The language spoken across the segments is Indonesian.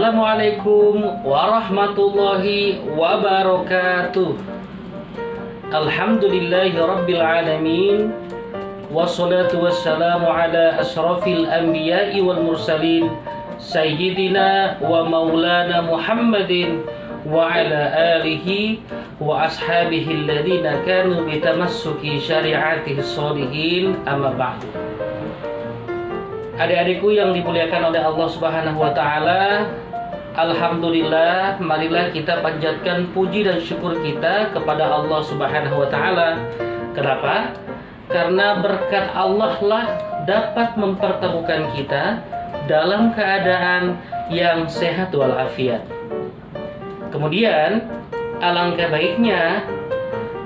Assalamualaikum warahmatullahi wabarakatuh. Alhamdulillahi rabbil alamin. Wassalatu wassalamu ala asrafil anbiya'i wal mursalin Sayyidina wa maulana Muhammadin wa ala alihi wa ashabihi alladhina kanu bitamassuki syari'atihi sholihin, amma ba'du. Adik-adikku yang dimuliakan oleh Allah Subhanahu wa taala, alhamdulillah, marilah kita panjatkan puji dan syukur kita kepada Allah Subhanahu wa taala. Kenapa? Karena berkat Allah lah dapat mempertemukan kita dalam keadaan yang sehat walafiat. Kemudian alangkah baiknya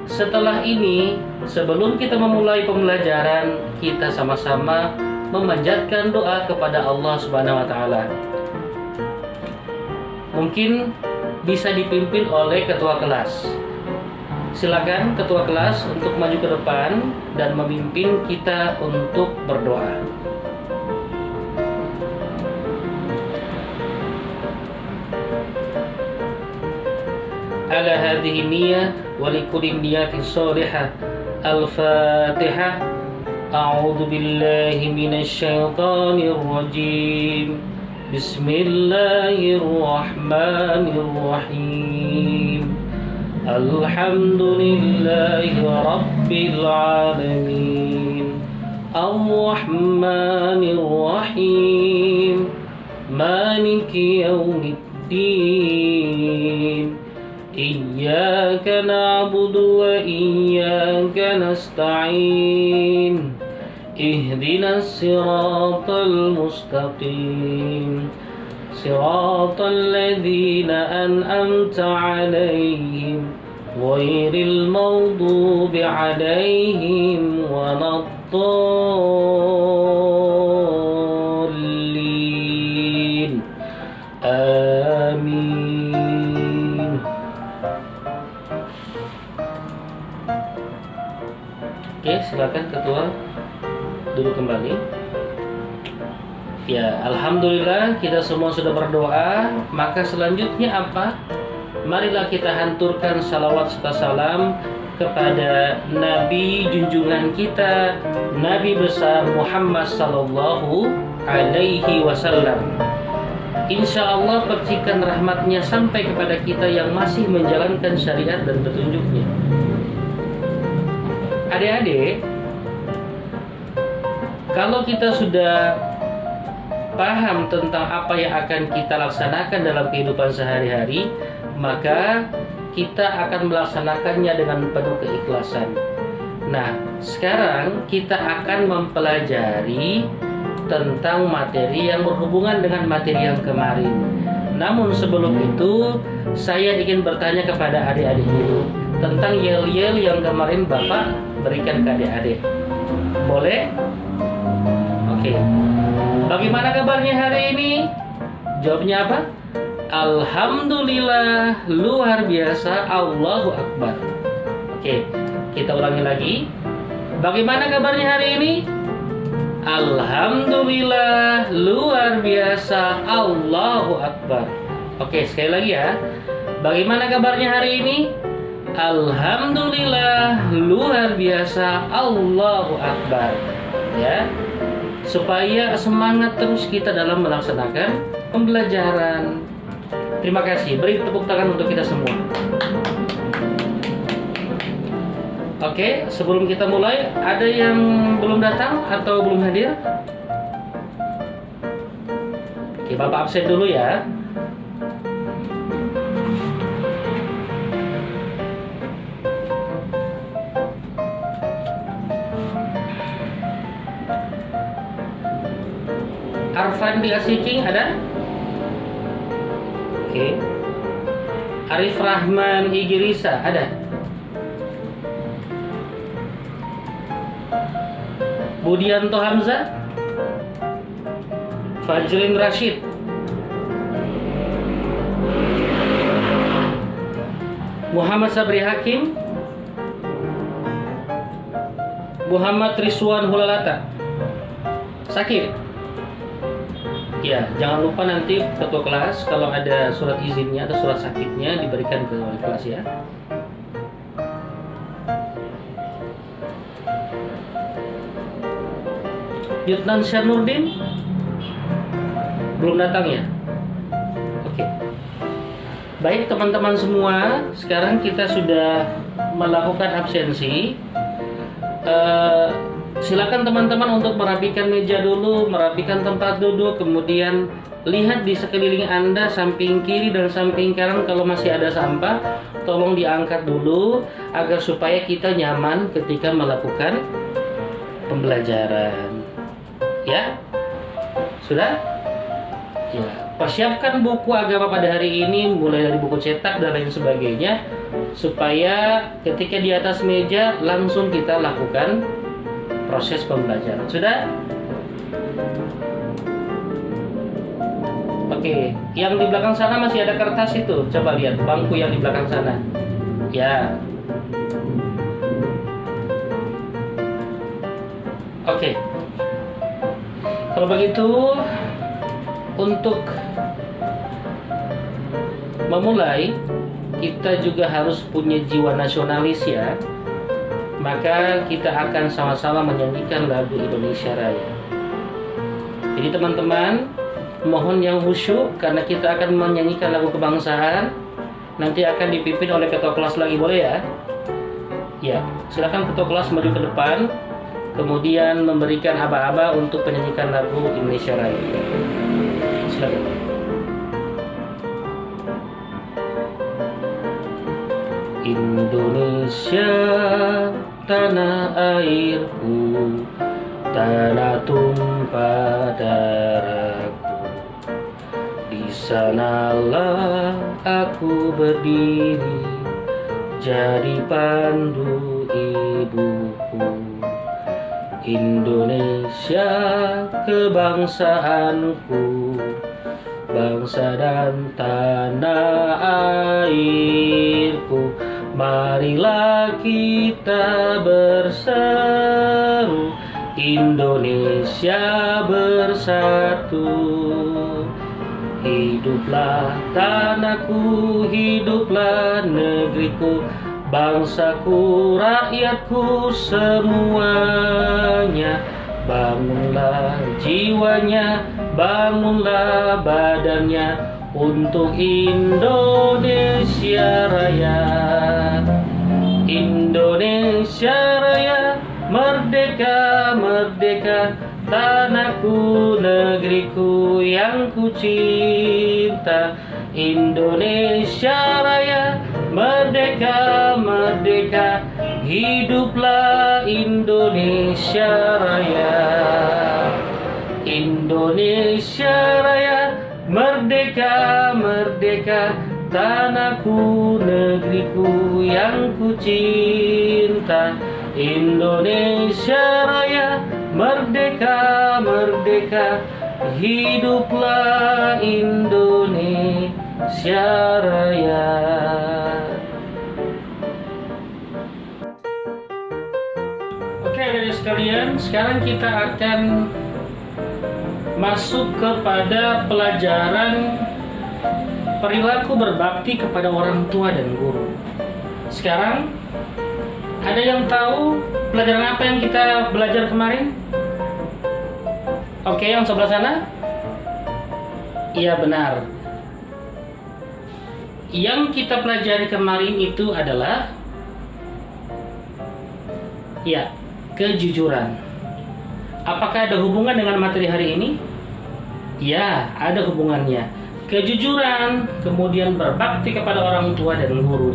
setelah ini, sebelum kita memulai pembelajaran, kita sama-sama memanjatkan doa kepada Allah Subhanahu wa taala. Mungkin bisa dipimpin oleh ketua kelas. Silakan ketua kelas untuk maju ke depan dan memimpin kita untuk berdoa. Ala hadhihi niyyah wa likulli niyyatin shalihah. Al-Fatihah. A'udzu billahi minasy syaithanir rajim. Bismillahirrahmanirrahim. Alhamdulillahi rabbil alamin. Ar-Rahmanir Rahim. Maliki yaumiddin. Iyyaka na'budu wa iyyaka nasta'in. Ihdinas siratal mustaqim. Siratal ladzina an'amta 'alaihim ghairil maghdubi 'alaihim waladdallin. Amin. Oke, silakan ketua duduk kembali. Ya, alhamdulillah kita semua sudah berdoa. Maka selanjutnya apa? Marilah kita hanturkan salawat serta salam kepada Nabi junjungan kita, Nabi besar Muhammad sallallahu alaihi wasallam. Insya Allah percikan rahmatnya sampai kepada kita yang masih menjalankan syariat dan petunjuknya. Adik-adik, kalau kita sudah paham tentang apa yang akan kita laksanakan dalam kehidupan sehari-hari, maka kita akan melaksanakannya dengan penuh keikhlasan. Nah, sekarang kita akan mempelajari tentang materi yang berhubungan dengan materi yang kemarin. Namun sebelum itu, saya ingin bertanya kepada adik-adik dulu tentang yel-yel yang kemarin Bapak berikan ke adik-adik. Boleh? Oke. Bagaimana kabarnya hari ini? Jawabnya apa? Alhamdulillah, luar biasa, Allahu Akbar. Oke, kita ulangi lagi. Bagaimana kabarnya hari ini? Alhamdulillah, luar biasa, Allahu Akbar. Oke, sekali lagi ya. Bagaimana kabarnya hari ini? Alhamdulillah, luar biasa, Allahu Akbar. Ya, supaya semangat terus kita dalam melaksanakan pembelajaran. Terima kasih. Beri tepuk tangan untuk kita semua. Oke, sebelum kita mulai, ada yang belum datang atau belum hadir? Oke, Bapak absen dulu ya. Arfandi Asiking ada? Oke. Arif Rahman Igirisa ada? Budianto Hamzah? Fajrin Rashid? Muhammad Sabri Hakim? Muhammad Rizwan Hulalata? Sakit? Ya, jangan lupa nanti ketua kelas kalau ada surat izinnya atau surat sakitnya diberikan ke wali kelas ya. Lieutenant Syarnurdin belum datang ya? Oke. Baik teman-teman semua, sekarang kita sudah melakukan absensi. Silakan teman-teman untuk merapikan meja dulu, merapikan tempat duduk, kemudian lihat di sekeliling Anda, samping kiri dan samping kanan kalau masih ada sampah, tolong diangkat dulu agar supaya kita nyaman ketika melakukan pembelajaran. Ya? Sudah? Ya, persiapkan buku agama pada hari ini mulai dari buku cetak dan lain sebagainya supaya ketika di atas meja langsung kita lakukan proses pembelajaran. Sudah? Oke, yang di belakang sana masih ada kertas itu. Coba lihat bangku yang di belakang sana. Ya. Oke. Kalau begitu, untuk memulai kita juga harus punya jiwa nasionalis ya. Maka kita akan sama-sama menyanyikan lagu Indonesia Raya. Jadi teman-teman, mohon yang khusyuk karena kita akan menyanyikan lagu kebangsaan. Nanti akan dipimpin oleh ketua kelas lagi, boleh ya? Ya, silakan ketua kelas maju ke depan, kemudian memberikan aba-aba untuk menyanyikan lagu Indonesia Raya. Silakan. Indonesia tanah airku, tanah tumpah darahku. Di sanalah aku berdiri, jadi pandu ibuku. Indonesia kebangsaanku, bangsa dan tanah airku. Marilah kita berseru, Indonesia bersatu. Hiduplah tanahku, hiduplah negeriku, bangsaku, rakyatku semuanya. Bangunlah jiwanya, bangunlah badannya untuk Indonesia Raya. Indonesia Raya, merdeka, merdeka, tanahku, negeriku yang ku cinta. Indonesia Raya, merdeka, merdeka, hiduplah Indonesia Raya. Indonesia Raya, merdeka, merdeka, tanahku, negeriku yang ku cinta. Indonesia Raya, merdeka, merdeka, hiduplah Indonesia Raya. Oke adik-adik sekalian, sekarang kita akan masuk kepada pelajaran perilaku berbakti kepada orang tua dan guru. Sekarang, ada yang tahu pelajaran apa yang kita belajar kemarin? Oke, yang sebelah sana? Iya benar. Yang kita pelajari kemarin itu adalah ya, kejujuran. Apakah ada hubungan dengan materi hari ini? Ya, ada hubungannya. Kejujuran, kemudian berbakti kepada orang tua dan guru.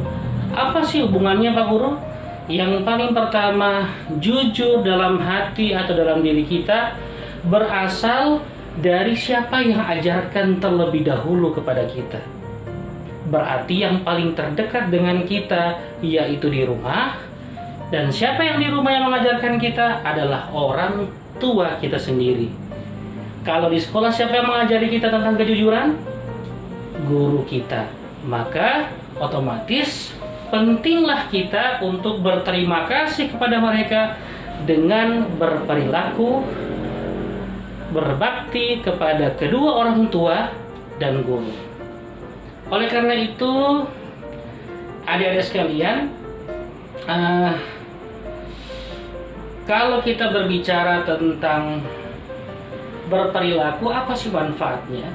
Apa sih hubungannya Pak Guru? Yang paling pertama, jujur dalam hati atau dalam diri kita berasal dari siapa yang ajarkan terlebih dahulu kepada kita. Berarti yang paling terdekat dengan kita yaitu di rumah. Dan siapa yang di rumah yang mengajarkan kita adalah orang tua kita sendiri. Kalau di sekolah siapa yang mengajari kita tentang kejujuran? Guru kita. Maka otomatis pentinglah kita untuk berterima kasih kepada mereka dengan berperilaku berbakti kepada kedua orang tua dan guru. Oleh karena itu, adik-adik sekalian, kalau kita berbicara tentang berperilaku, apa sih manfaatnya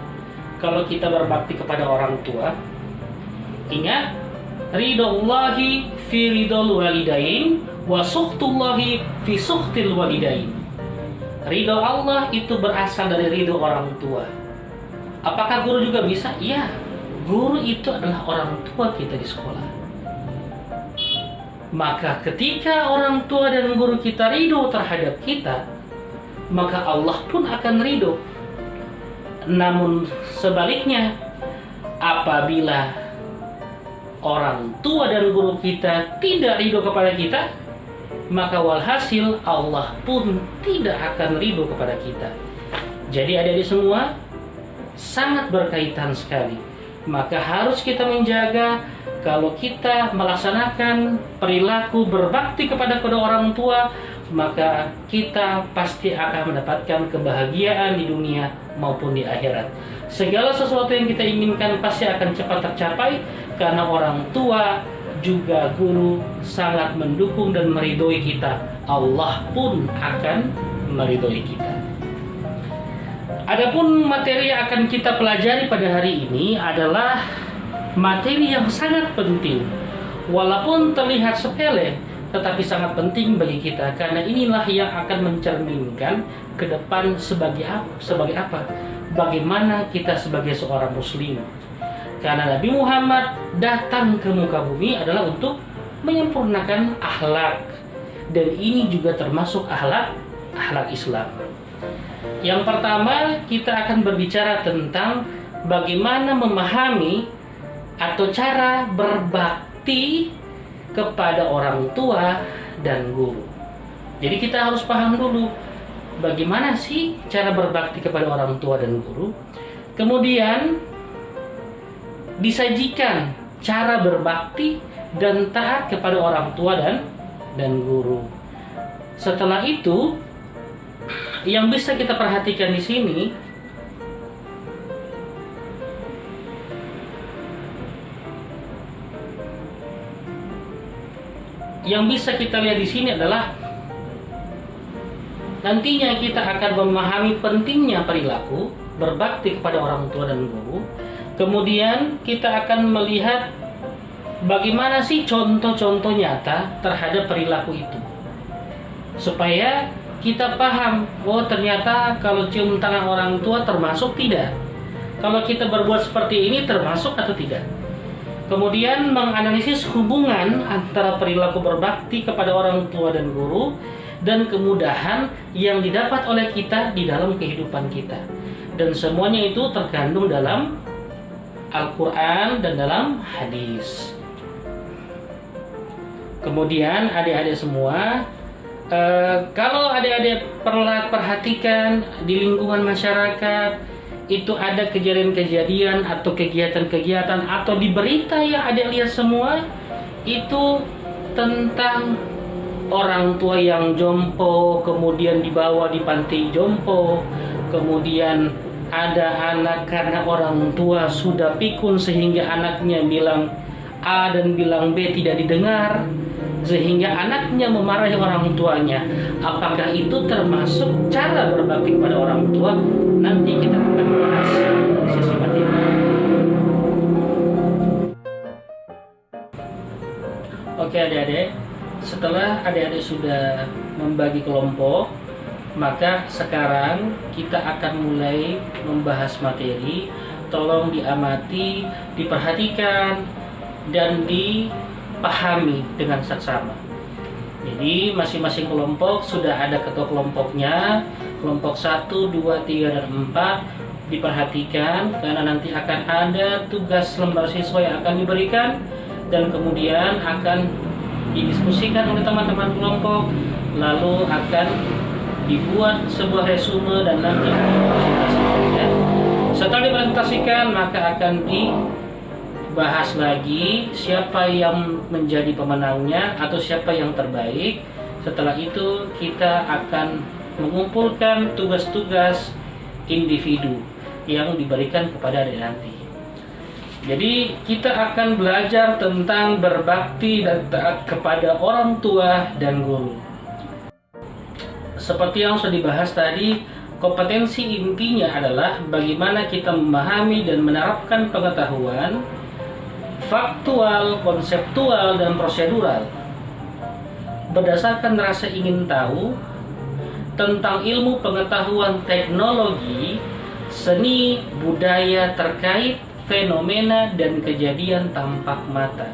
kalau kita berbakti kepada orang tua? Ingat, ridhollahi fi ridhol walidain wa sukhtullahi fi sukhtil walidain. Ridho Allah itu berasal dari ridho orang tua. Apakah guru juga bisa? Iya, guru itu adalah orang tua kita di sekolah. Maka ketika orang tua dan guru kita ridho terhadap kita, maka Allah pun akan ridho. Namun sebaliknya, apabila orang tua dan guru kita tidak ridho kepada kita, maka walhasil Allah pun tidak akan ridho kepada kita. Jadi adik-adik semua, sangat berkaitan sekali. Maka harus kita menjaga, kalau kita melaksanakan perilaku berbakti kepada kedua orang tua, maka kita pasti akan mendapatkan kebahagiaan di dunia maupun di akhirat. Segala sesuatu yang kita inginkan pasti akan cepat tercapai, karena orang tua juga guru sangat mendukung dan meridhoi kita. Allah pun akan meridhoi kita. Adapun materi yang akan kita pelajari pada hari ini adalah materi yang sangat penting. Walaupun terlihat sepele, tetapi sangat penting bagi kita, karena inilah yang akan mencerminkan ke depan sebagai apa? Bagaimana kita sebagai seorang muslim. Karena Nabi Muhammad datang ke muka bumi adalah untuk menyempurnakan akhlak, dan ini juga termasuk akhlak Islam. Yang pertama, kita akan berbicara tentang bagaimana memahami atau cara berbakti kepada orang tua dan guru. Jadi kita harus paham dulu bagaimana sih cara berbakti kepada orang tua dan guru. Kemudian disajikan cara berbakti dan taat kepada orang tua dan guru. Setelah itu, yang bisa kita perhatikan di sini, yang bisa kita lihat di sini adalah nantinya kita akan memahami pentingnya perilaku berbakti kepada orang tua dan guru. Kemudian kita akan melihat bagaimana sih contoh-contoh nyata terhadap perilaku itu, supaya kita paham, oh ternyata kalau cium tangan orang tua termasuk tidak, kalau kita berbuat seperti ini termasuk atau tidak. Kemudian menganalisis hubungan antara perilaku berbakti kepada orang tua dan guru dan kemudahan yang didapat oleh kita di dalam kehidupan kita. Dan semuanya itu terkandung dalam Al-Quran dan dalam hadis. Kemudian adik-adik semua, kalau adik-adik perhatikan di lingkungan masyarakat, itu ada kejadian-kejadian atau kegiatan-kegiatan atau di berita yang adik lihat semua, itu tentang orang tua yang jompo, kemudian dibawa di panti jompo, kemudian ada anak karena orang tua sudah pikun sehingga anaknya bilang A dan bilang B tidak didengar, sehingga anaknya memarahi orang tuanya. Apakah itu termasuk cara berbakti kepada orang tua? Nanti kita akan bahas sesi materi. Oke adik-adik, setelah adik-adik sudah membagi kelompok, maka sekarang kita akan mulai membahas materi. Tolong diamati, diperhatikan, dan dipahami dengan saksama. Jadi masing-masing kelompok sudah ada ketua kelompoknya. Kelompok 1, 2, 3, dan 4 diperhatikan, karena nanti akan ada tugas lembar siswa yang akan diberikan, dan kemudian akan didiskusikan oleh teman-teman kelompok, lalu akan dibuat sebuah resume dan nanti akan dipresentasikan. Setelah dipresentasikan, maka akan dibahas lagi siapa yang menjadi pemenangnya atau siapa yang terbaik. Setelah itu kita akan mengumpulkan tugas-tugas individu yang diberikan kepada adik nanti. Jadi kita akan belajar tentang berbakti dan taat kepada orang tua dan guru. Seperti yang sudah dibahas tadi, kompetensi intinya adalah bagaimana kita memahami dan menerapkan pengetahuan faktual, konseptual, dan prosedural berdasarkan rasa ingin tahu tentang ilmu pengetahuan teknologi, seni, budaya terkait fenomena dan kejadian tampak mata.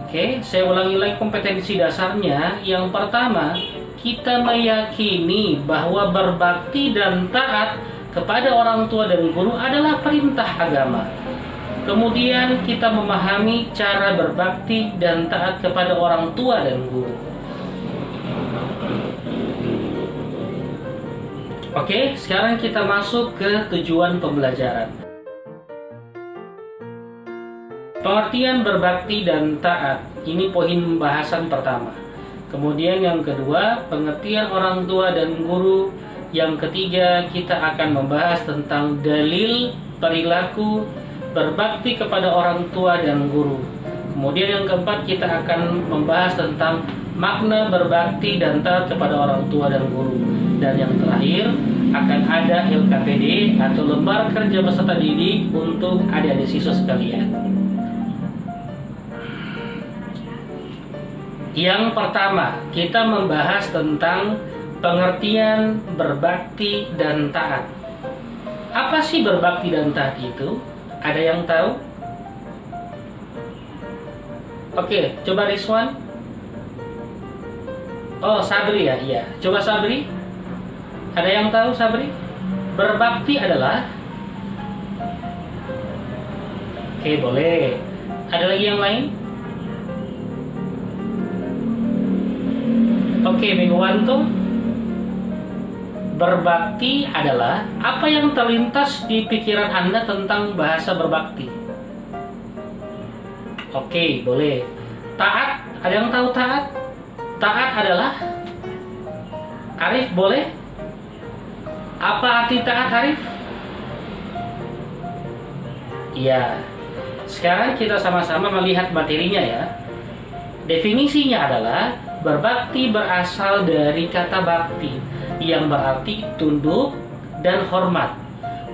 Oke, saya ulangi lagi kompetensi dasarnya. Yang pertama, kita meyakini bahwa berbakti dan taat kepada orang tua dan guru adalah perintah agama. Kemudian kita memahami cara berbakti dan taat kepada orang tua dan guru. Oke, sekarang kita masuk ke tujuan pembelajaran. Pengertian berbakti dan taat, ini poin pembahasan pertama. Kemudian yang kedua, pengertian orang tua dan guru. Yang ketiga, kita akan membahas tentang dalil perilaku berbakti kepada orang tua dan guru. Kemudian yang keempat, kita akan membahas tentang makna berbakti dan taat kepada orang tua dan guru. Dan yang terakhir, akan ada LKPD atau lembar kerja peserta didik untuk adik-adik siswa sekalian. Yang pertama, kita membahas tentang pengertian berbakti dan taat. Apa sih berbakti dan taat itu? Ada yang tahu? Oke, coba Rizwan. Oh, Sabri ya? Iya. Coba Sabri. Ada yang tahu Sabri? Berbakti adalah? Oke, boleh. Ada lagi yang lain? Oke, Megwanto. Berbakti adalah apa yang terlintas di pikiran Anda tentang bahasa berbakti. Oke, boleh. Taat, ada yang tahu taat? Taat adalah? Arif, boleh? Apa arti taat, Arif? Iya. Sekarang kita sama-sama melihat materinya ya. Definisinya adalah berbakti berasal dari kata bakti yang berarti tunduk dan hormat.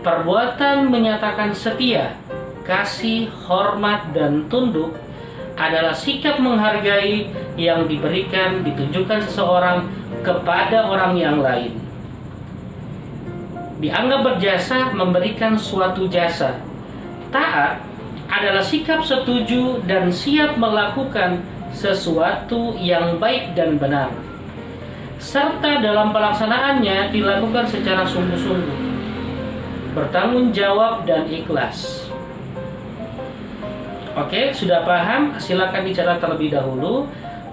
Perbuatan menyatakan setia, kasih, hormat, dan tunduk adalah sikap menghargai yang diberikan, ditunjukkan seseorang kepada orang yang lain. Dianggap berjasa, memberikan suatu jasa. Taat adalah sikap setuju dan siap melakukan sesuatu yang baik dan benar, serta dalam pelaksanaannya dilakukan secara sungguh-sungguh, bertanggung jawab dan ikhlas. Oke, sudah paham? Silakan dicatat terlebih dahulu,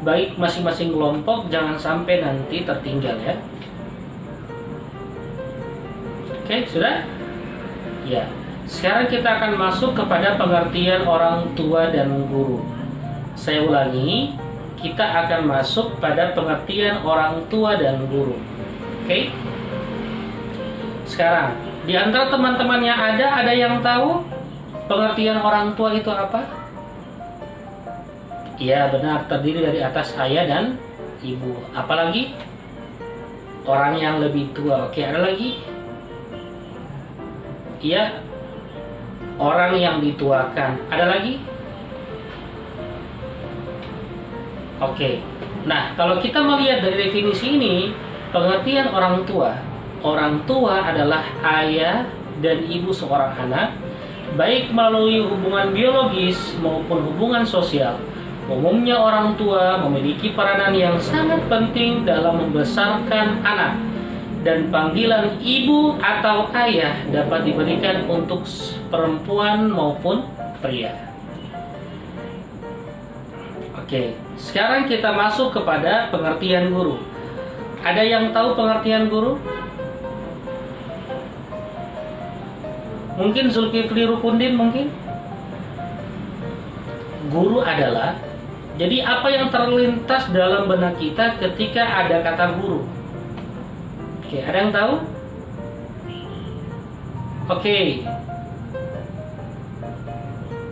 baik masing-masing kelompok, jangan sampai nanti tertinggal ya. Oke, sudah? Ya. Sekarang kita akan masuk kepada pengertian orang tua dan guru. Saya ulangi, kita akan masuk pada pengertian orang tua dan guru. Oke? Sekarang, di antara teman-teman yang ada yang tahu pengertian orang tua itu apa? Iya, benar, terdiri dari atas ayah dan ibu. Apalagi? Orang yang lebih tua. Oke, ada lagi? Iya, orang yang dituakan. Ada lagi? Oke. Nah, kalau kita melihat dari definisi ini, pengertian orang tua adalah ayah dan ibu seorang anak, baik melalui hubungan biologis maupun hubungan sosial. Umumnya orang tua memiliki peranan yang sangat penting dalam membesarkan anak, dan panggilan ibu atau ayah dapat diberikan untuk perempuan maupun pria. Oke, sekarang kita masuk kepada pengertian guru. Ada yang tahu pengertian guru? Mungkin Zulkifli Rukundin mungkin? Guru adalah, jadi apa yang terlintas dalam benak kita ketika ada kata guru? Oke, ada yang tahu? Oke.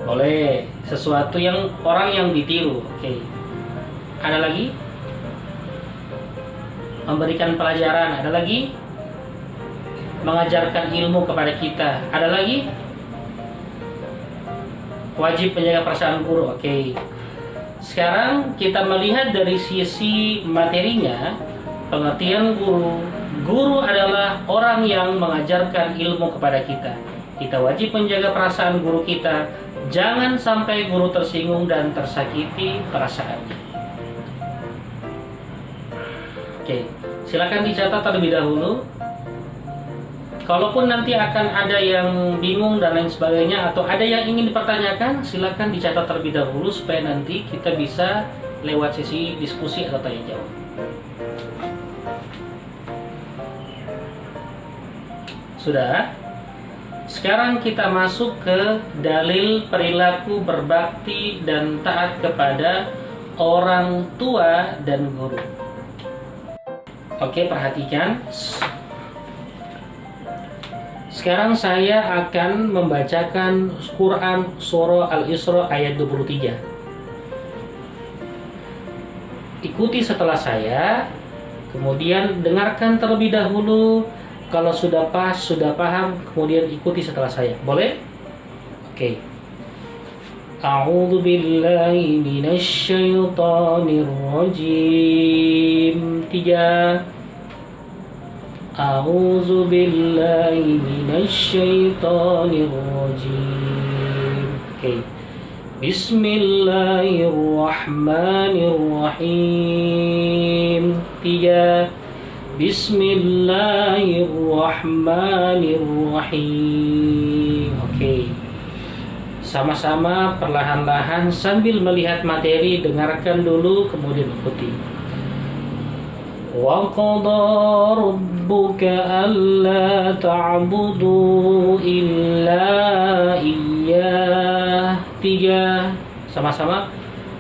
Boleh. Sesuatu yang orang yang ditiru. Oke. Ada lagi? Memberikan pelajaran. Ada lagi? Mengajarkan ilmu kepada kita. Ada lagi? Wajib menjaga perasaan guru. Oke. Sekarang kita melihat dari sisi materinya, pengertian guru. Guru adalah orang yang mengajarkan ilmu kepada kita. Kita wajib menjaga perasaan guru kita. Jangan sampai guru tersinggung dan tersakiti perasaannya. Oke, silakan dicatat terlebih dahulu. Kalaupun nanti akan ada yang bingung dan lain sebagainya, atau ada yang ingin dipertanyakan, silakan dicatat terlebih dahulu supaya nanti kita bisa lewat sesi diskusi atau tanya jawab. Sudah? Sekarang kita masuk ke dalil perilaku berbakti dan taat kepada orang tua dan guru. Oke, perhatikan. Sekarang saya akan membacakan Quran Surah Al-Isra ayat 23. Ikuti setelah saya, kemudian dengarkan terlebih dahulu. Kalau sudah pas, sudah paham, kemudian ikuti setelah saya. Boleh? Oke. A'udzu billahi minasy syaithanir rajim. 3. A'udzu billahi minasy syaithanir rajim. Oke. Bismillahirrahmanirrahim. 3. Bismillahirrahmanirrahim. Oke. Sama-sama perlahan-lahan sambil melihat materi, dengarkan dulu kemudian ikuti. Wa qada rabbuka alla ta'budu illa iyyah. 3. Sama-sama.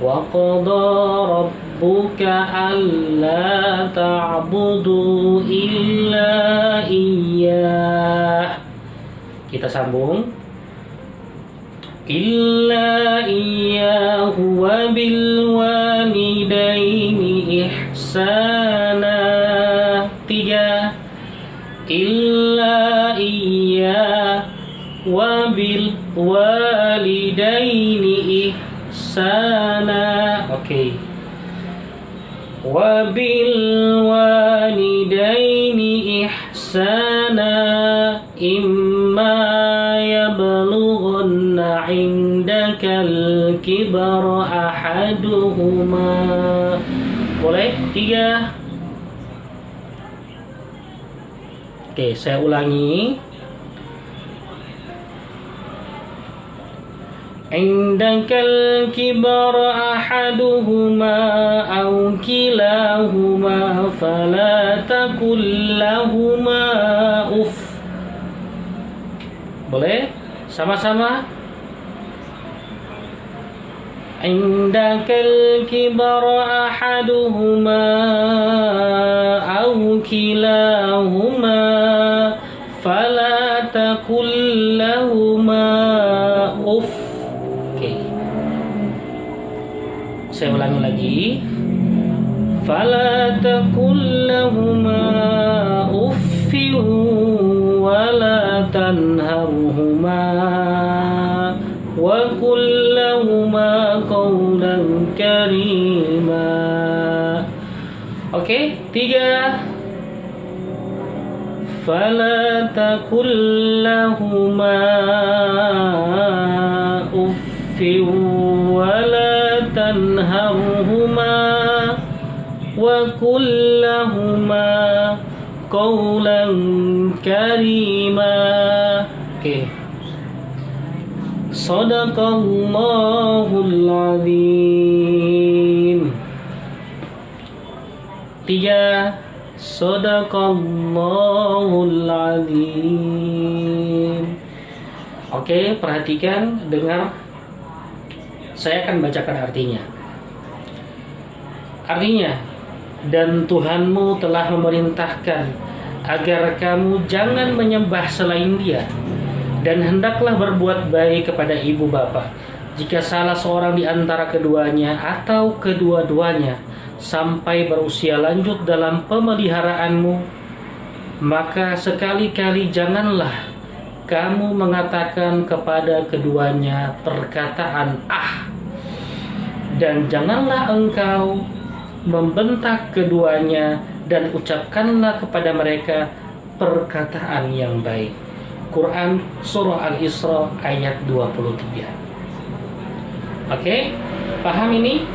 Wa qada rabbuka alla ta'budu illa iyyah. Kita sambung. Illa iyyahu wa bil walidaini ihsana. 3. Illa iyyahu wa bil walidaini ihsana. Oke. Wa bil walidaini ihsana imma yablughanna 'indakal kibara ahaduhuma. Boleh? 3. Oke, saya ulangi. Indakal kibara ahaduhuma aw kilahuma fala taqul lahuma uff. Boleh? Sama-sama. Indakal kibara ahaduhuma aw kilahuma fala taqul lahuma uff. Saya ulangi lagi. Fala taqul lahuma uffin wa la tanharhuma wa qul lahuma qawlan karima. Oke, 3. Fala taqul lahuma uffin wa la tanharhuma wa qul lahuma qawlan karima. Oke. Shadaqallahul azim. 3. Shadaqallahul azim. Oke, perhatikan, dengar. Saya akan bacakan artinya. Artinya, dan Tuhanmu telah memerintahkan agar kamu jangan menyembah selain Dia Dan hendaklah berbuat baik kepada ibu bapa. Jika salah seorang di antara keduanya atau kedua-duanya sampai berusia lanjut dalam pemeliharaanmu, maka sekali-kali janganlah kamu mengatakan kepada keduanya perkataan "ah", dan janganlah engkau membentak keduanya, dan ucapkanlah kepada mereka perkataan yang baik. Quran Surah Al-Isra ayat 23. Oke, paham ini?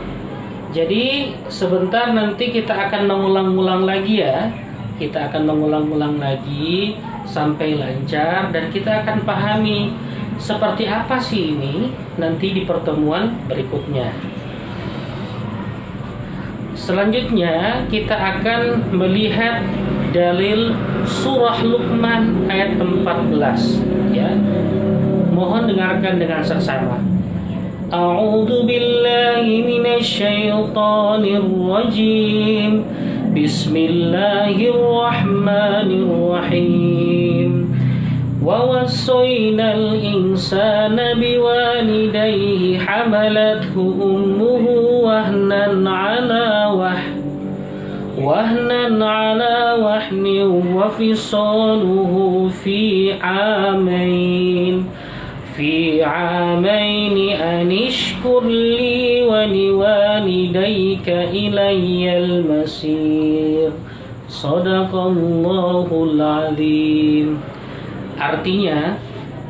Jadi sebentar nanti kita akan mengulang-ulang lagi ya. Kita akan mengulang-ulang lagi sampai lancar, dan kita akan pahami seperti apa sih ini nanti di pertemuan berikutnya. Selanjutnya kita akan melihat dalil surah Luqman ayat 14 ya. Mohon dengarkan dengan seksama. A'udzu billahi minasy syaithanir rajim. Bismillahirrahmanirrahim. Wa wassayna al-insana biwalidayhi hamalathu ummuhu wahnan 'ala wahnin wa fisaluhu fi 'amain an ishkur li wa liwalidayka ilayyal masir. Shadaqallahul azim. Artinya,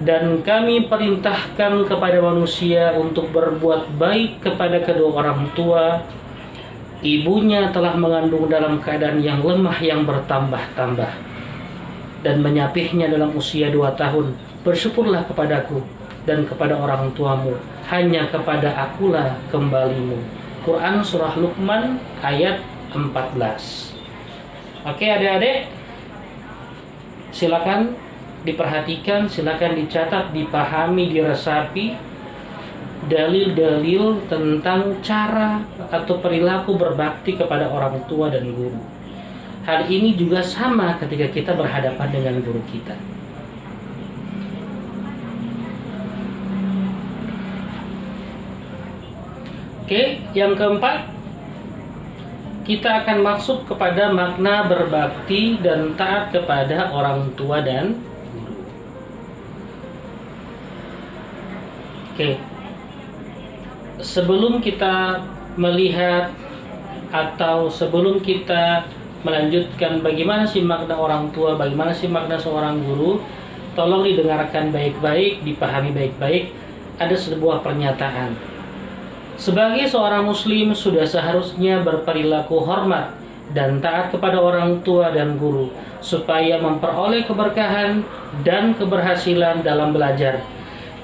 dan kami perintahkan kepada manusia untuk berbuat baik kepada kedua orang tua. Ibunya telah mengandung dalam keadaan yang lemah yang bertambah-tambah dan menyapihnya dalam usia 2 tahun. Bersyukurlah kepadaku dan kepada orang tuamu, hanya kepada akulah kembalimu. Quran Surah Luqman ayat 14. Oke adik-adik, silakan diperhatikan, silakan dicatat, dipahami, diresapi dalil-dalil tentang cara atau perilaku berbakti kepada orang tua dan guru. Hal ini juga sama ketika kita berhadapan dengan guru kita. Oke, yang keempat, kita akan masuk kepada makna berbakti dan taat kepada orang tua dan guru. Oke, sebelum kita melihat atau sebelum kita melanjutkan bagaimana sih makna orang tua, bagaimana sih makna seorang guru, tolong didengarkan baik-baik, dipahami baik-baik. Ada sebuah pernyataan. Sebagai seorang muslim sudah seharusnya berperilaku hormat dan taat kepada orang tua dan guru supaya memperoleh keberkahan dan keberhasilan dalam belajar.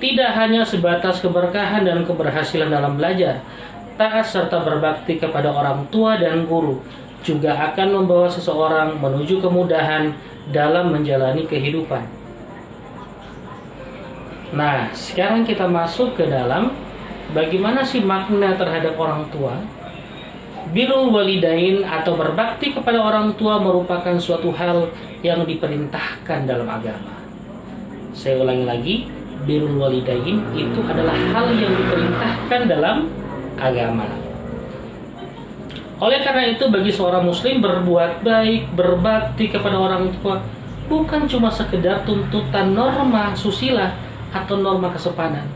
Tidak hanya sebatas keberkahan dan keberhasilan dalam belajar, taat serta berbakti kepada orang tua dan guru juga akan membawa seseorang menuju kemudahan dalam menjalani kehidupan. Nah, sekarang kita masuk ke dalam bagaimana sih makna terhadap orang tua. Birrul walidain atau berbakti kepada orang tua merupakan suatu hal yang diperintahkan dalam agama. Saya ulangi lagi, birrul walidain itu adalah hal yang diperintahkan dalam agama. Oleh karena itu, bagi seorang muslim berbuat baik, berbakti kepada orang tua bukan cuma sekedar tuntutan norma susila atau norma kesopanan,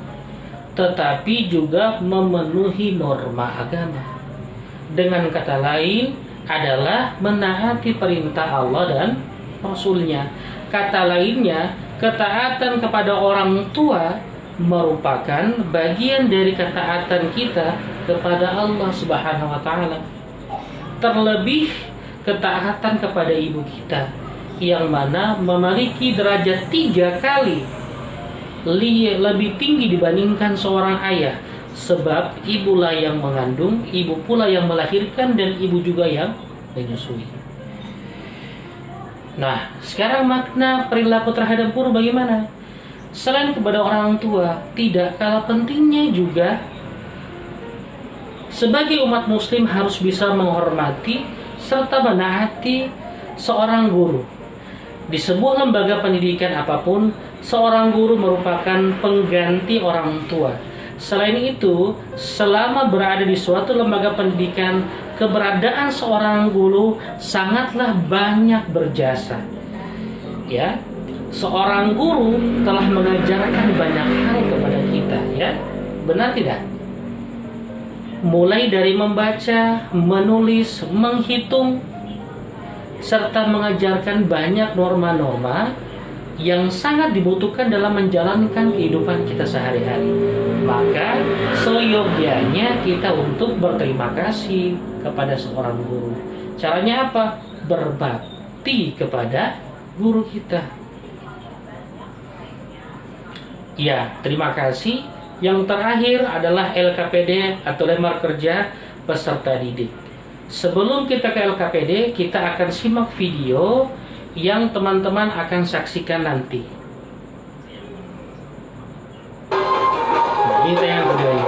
tetapi juga memenuhi norma agama. Dengan kata lain adalah menaati perintah Allah dan Rasul-Nya. Kata lainnya, ketaatan kepada orang tua merupakan bagian dari ketaatan kita kepada Allah Subhanahu wa Ta'ala. Terlebih ketaatan kepada ibu kita, yang mana memiliki derajat 3 kali lebih tinggi dibandingkan seorang ayah, sebab ibulah yang mengandung, ibu pula yang melahirkan, dan ibu juga yang menyusui. Nah, sekarang makna perilaku terhadap guru bagaimana? Selain kepada orang tua, tidak kalah pentingnya juga sebagai umat muslim harus bisa menghormati serta menaati seorang guru. Di sebuah lembaga pendidikan apapun, seorang guru merupakan pengganti orang tua. Selain itu, selama berada di suatu lembaga pendidikan, keberadaan seorang guru sangatlah banyak berjasa. Ya, seorang guru telah mengajarkan banyak hal kepada kita, ya. Benar tidak? Mulai dari membaca, menulis, menghitung, serta mengajarkan banyak norma-norma yang sangat dibutuhkan dalam menjalankan kehidupan kita sehari-hari. Maka seyogyanya kita untuk berterima kasih kepada seorang guru. Caranya apa? Berbakti kepada guru kita. Ya, terima kasih. Yang terakhir adalah LKPD atau lembar kerja peserta didik. Sebelum kita ke LKPD, kita akan simak video yang teman-teman akan saksikan nanti. Ini yang kedua ini.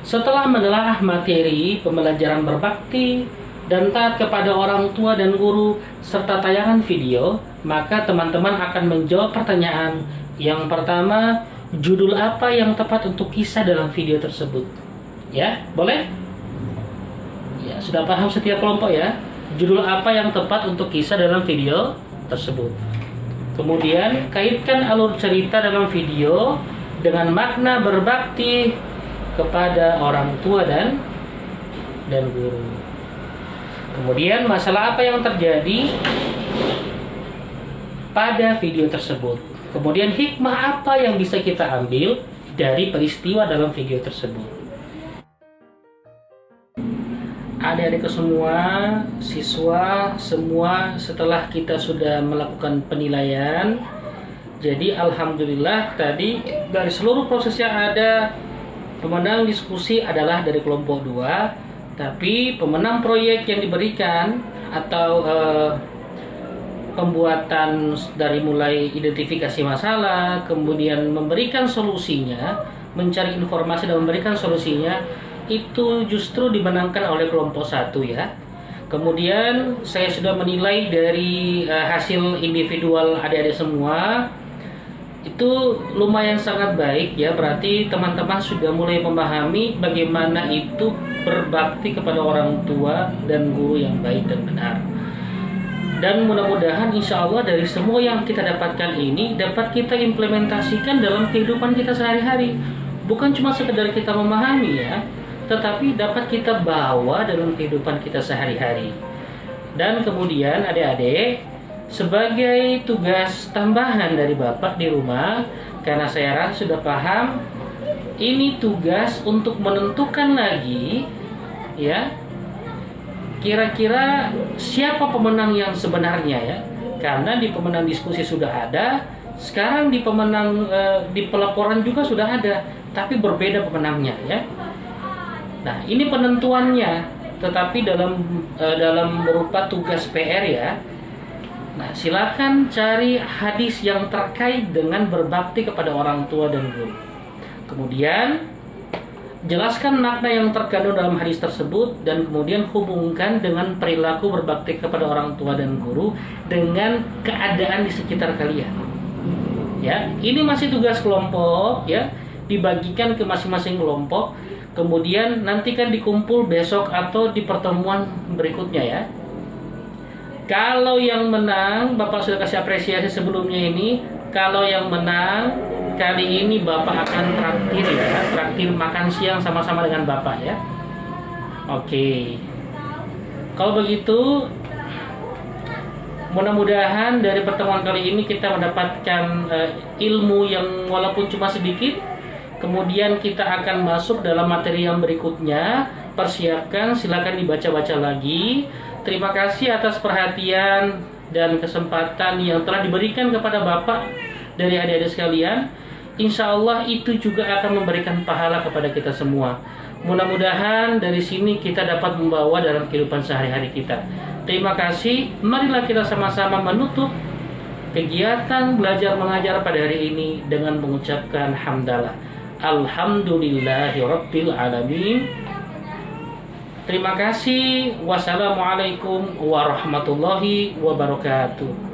Setelah menelaah materi pembelajaran berbakti dan taat kepada orang tua dan guru serta tayangan video, maka teman-teman akan menjawab pertanyaan. Yang pertama, judul apa yang tepat untuk kisah dalam video tersebut? Ya, boleh? Ya, sudah paham setiap kelompok ya? Judul apa yang tepat untuk kisah dalam video tersebut? Kemudian, kaitkan alur cerita dalam video dengan makna berbakti kepada orang tua dan guru. Kemudian, masalah apa yang terjadi pada video tersebut. Kemudian, hikmah apa yang bisa kita ambil dari peristiwa dalam video tersebut. Adik-adik semua, siswa semua, setelah kita sudah melakukan penilaian, jadi alhamdulillah tadi dari seluruh proses yang ada, pemenang diskusi adalah dari kelompok 2. Tapi pemenang proyek yang diberikan atau pembuatan dari mulai identifikasi masalah, kemudian memberikan solusinya, mencari informasi dan memberikan solusinya, itu justru dimenangkan oleh kelompok 1 ya. Kemudian saya sudah menilai dari hasil individual adik-adik semua, itu lumayan sangat baik ya. Berarti teman-teman sudah mulai memahami bagaimana itu berbakti kepada orang tua dan guru yang baik dan benar. Dan mudah-mudahan insya Allah dari semua yang kita dapatkan ini dapat kita implementasikan dalam kehidupan kita sehari-hari. Bukan cuma sekedar kita memahami ya, tetapi dapat kita bawa dalam kehidupan kita sehari-hari. Dan kemudian adik-adik, sebagai tugas tambahan dari Bapak di rumah, karena saya rasa sudah paham, ini tugas untuk menentukan lagi ya, kira-kira siapa pemenang yang sebenarnya ya. Karena di pemenang diskusi sudah ada, sekarang di pemenang di pelaporan juga sudah ada, tapi berbeda pemenangnya ya. Nah, ini penentuannya, tetapi dalam berupa tugas PR ya. Nah, silakan cari hadis yang terkait dengan berbakti kepada orang tua dan guru. Kemudian, jelaskan makna yang terkandung dalam hadis tersebut dan kemudian hubungkan dengan perilaku berbakti kepada orang tua dan guru dengan keadaan di sekitar kalian. Ya, ini masih tugas kelompok ya, dibagikan ke masing-masing kelompok. Kemudian nanti kan dikumpul besok atau di pertemuan berikutnya ya. Kalau yang menang, Bapak sudah kasih apresiasi sebelumnya ini. Kalau yang menang, kali ini Bapak akan traktir ya, traktir makan siang sama-sama dengan Bapak ya. Oke. Kalau begitu, mudah-mudahan dari pertemuan kali ini kita mendapatkan ilmu yang walaupun cuma sedikit. Kemudian kita akan masuk dalam materi yang berikutnya. Persiapkan, silakan dibaca-baca lagi. Terima kasih atas perhatian dan kesempatan yang telah diberikan kepada Bapak dari adik-adik sekalian. Insya Allah itu juga akan memberikan pahala kepada kita semua. Mudah-mudahan dari sini kita dapat membawa dalam kehidupan sehari-hari kita. Terima kasih. Marilah kita sama-sama menutup kegiatan belajar mengajar pada hari ini dengan mengucapkan hamdalah. Alhamdulillahirabbil alamin. Terima kasih. Wassalamualaikum warahmatullahi wabarakatuh.